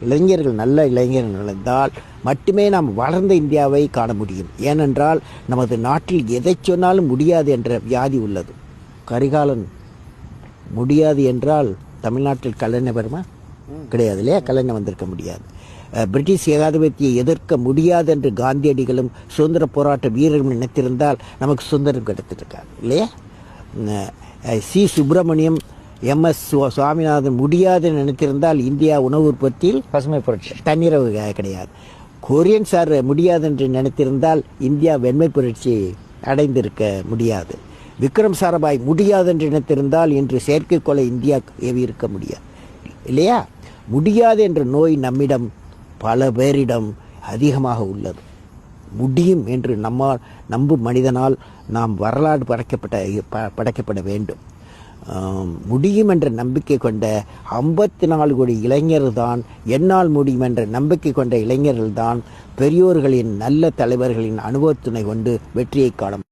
இளைஞர்கள் நல்ல இளைஞர்கள் இருந்தால் மட்டுமே நாம் வளர்ந்த இந்தியாவை காண முடியும். ஏனென்றால் நமது நாட்டில் எதை சொன்னாலும் முடியாது என்ற வியாதி உள்ளது. கரிகாலன் முடியாது என்றால் தமிழ்நாட்டில் கல்லணை வருமா? கிடையாது இல்லையா? கல்லணை வந்திருக்க முடியாது. பிரிட்டிஷ் ஏகாதிபத்தியை எதிர்க்க முடியாது என்று காந்தியடிகளும் சுதந்திர போராட்ட வீரர்களும் நினைத்திருந்தால் நமக்கு சுதந்திரம் கிடைத்திருக்காது இல்லையா? சி சுப்பிரமணியம், MS சுவாமிநாதன் முடியாது நினைத்திருந்தால் இந்தியா உணவு உற்பத்தியில் பசுமை புரட்சி தன்னிறைவு கிடையாது. கொரியன் சார் முடியாது என்று நினைத்திருந்தால் இந்தியா வெண்மை புரட்சி அடைந்திருக்க முடியாது. விக்ரம் சாராபாய் முடியாது என்று நினைத்திருந்தால் இன்று செயற்கைக்கோளை இந்தியா ஏவி இருக்க முடியாது இல்லையா? முடியாது என்ற நோய் நம்மிடம் பல பேரிடம் அதிகமாக உள்ளது. முடியும் என்று நம்பும் மனிதனால் நாம் வரலாறு படைக்கப்பட வேண்டும். முடியும் என்ற நம்பிக்கை கொண்ட 54 கோடி இளைஞர்கள் தான், என்னால் முடியும் என்ற நம்பிக்கை கொண்ட இளைஞர்கள் தான் பெரியோர்களின் நல்ல தலைவர்களின் அனுபவத்தினை கொண்டு வெற்றியை காண